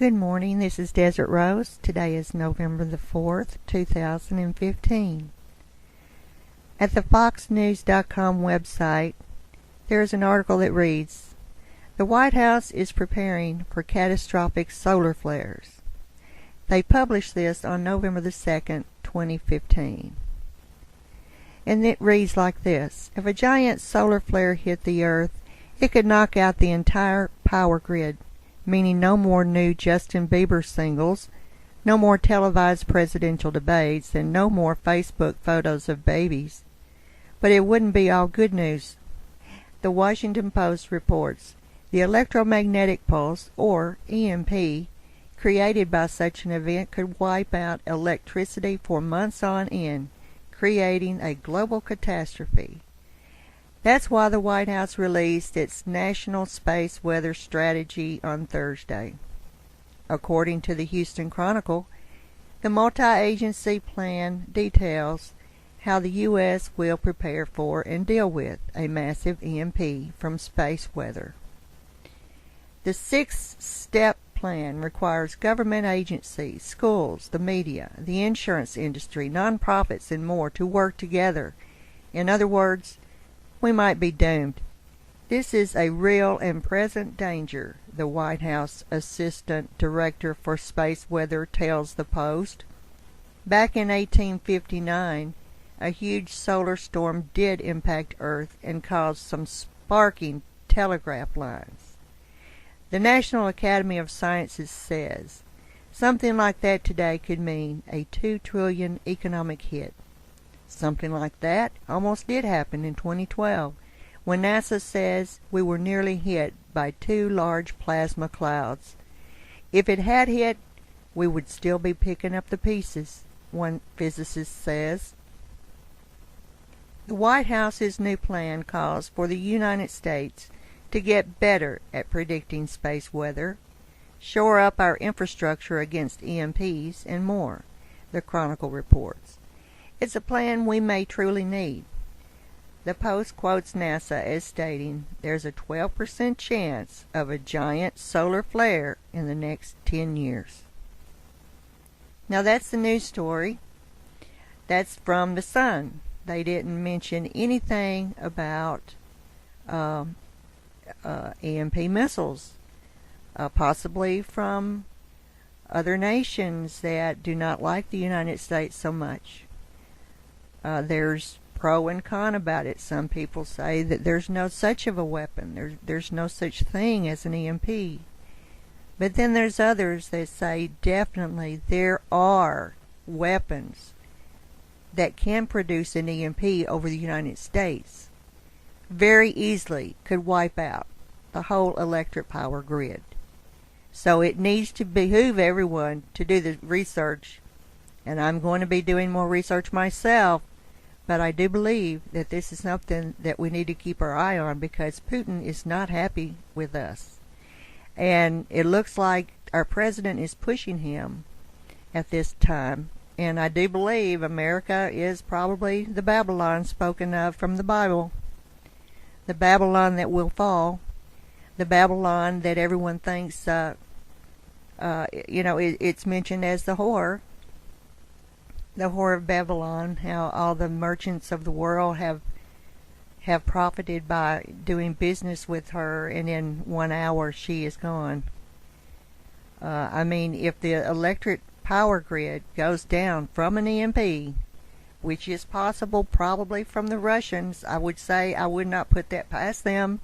Good morning, this is Desert Rose. Today is November the 4th, 2015. At the FoxNews.com website, there is an article that reads, "The White House is preparing for catastrophic solar flares." They published this on November the 2nd, 2015. And it reads like this: If a giant solar flare hit the Earth, it could knock out the entire power grid, meaning no more new Justin Bieber singles, no more televised presidential debates, and no more Facebook photos of babies. But it wouldn't be all good news. The Washington Post reports, the electromagnetic pulse, or EMP, created by such an event could wipe out electricity for months on end, creating a global catastrophe. That's why the White House released its National Space Weather Strategy on Thursday. According to the Houston Chronicle, the multi-agency plan details how the U.S. will prepare for and deal with a massive EMP from space weather. The six-step plan requires government agencies, schools, the media, the insurance industry, nonprofits, and more to work together. In other words, we might be doomed. This is a real and present danger, the White House Assistant Director for Space Weather tells the Post. Back in 1859, a huge solar storm did impact Earth and caused some sparking telegraph lines. The National Academy of Sciences says something like that today could mean a $2 trillion economic hit. Something like that almost did happen in 2012, when NASA says we were nearly hit by two large plasma clouds. If it had hit, we would still be picking up the pieces, one physicist says. The White House's new plan calls for the United States to get better at predicting space weather, shore up our infrastructure against EMPs, and more, the Chronicle reports. It's a plan we may truly need. The Post quotes NASA as stating there's a 12% chance of a giant solar flare in the next 10 years. Now that's the news story. That's from the Sun. They didn't mention anything about EMP missiles, possibly from other nations that do not like the United States so much. There's pro and con about it. Some people say that there's no such of a weapon. There's no such thing as an EMP. But then there's others that say definitely there are weapons that can produce an EMP over the United States. Very easily could wipe out the whole electric power grid. So it needs to behoove everyone to do the research. And I'm going to be doing more research myself. But I do believe that this is something that we need to keep our eye on, because Putin is not happy with us. And it looks like our president is pushing him at this time. And I do believe America is probably the Babylon spoken of from the Bible. The Babylon that will fall. The Babylon that everyone thinks, it's mentioned as the whore. The whore of Babylon, how all the merchants of the world have profited by doing business with her, and in 1 hour she is gone. If the electric power grid goes down from an EMP, which is possible probably from the Russians, I would say I would not put that past them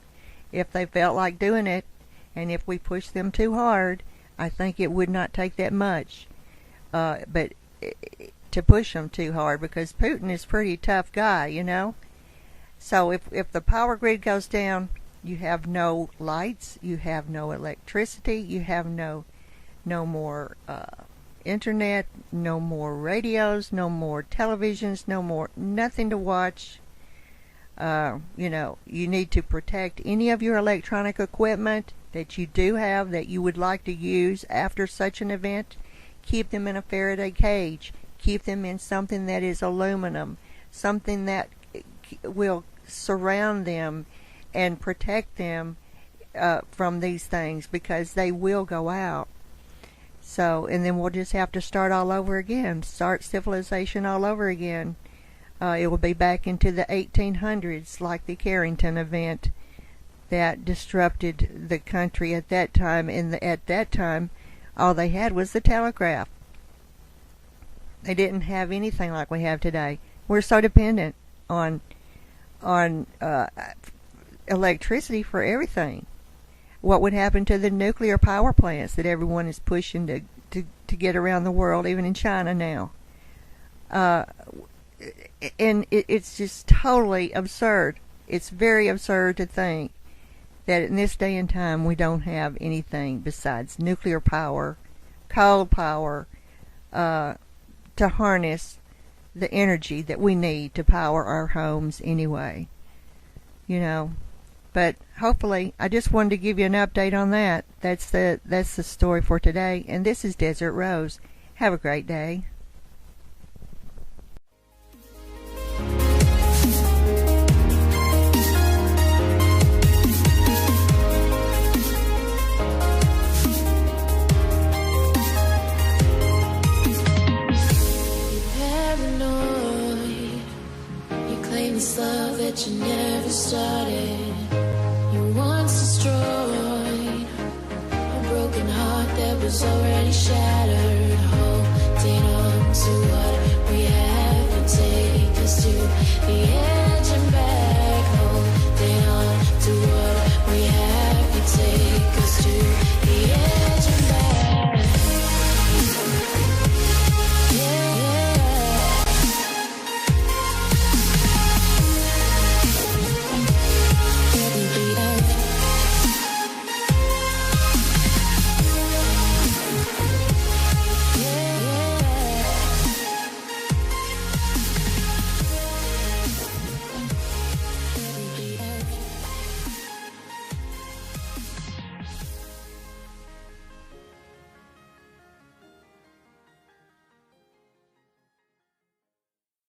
if they felt like doing it, and if we push them too hard, I think it would not take that much. But to push them too hard, because Putin is a pretty tough guy, you know. So if the power grid goes down, you have no lights, you have no electricity, you have no more internet, no more radios, no more televisions, nothing to watch. You need to protect any of your electronic equipment that you do have that you would like to use after such an event. Keep them in a Faraday cage. Keep them in something that is aluminum, something that will surround them and protect them from these things, because they will go out. So, and then we'll just have to start all over again, start civilization all over again. It will be back into the 1800s, like the Carrington event that disrupted the country at that time. And at that time, all they had was the telegraph. They didn't have anything like we have today. We're so dependent on electricity for everything. What would happen to the nuclear power plants that everyone is pushing to get around the world, even in China now? And it's just totally absurd. It's very absurd to think that in this day and time we don't have anything besides nuclear power, coal power, to harness the energy that we need to power our homes anyway. You know. But hopefully, I just wanted to give you an update on that. That's the story for today. And this is Desert Rose. Have a great day.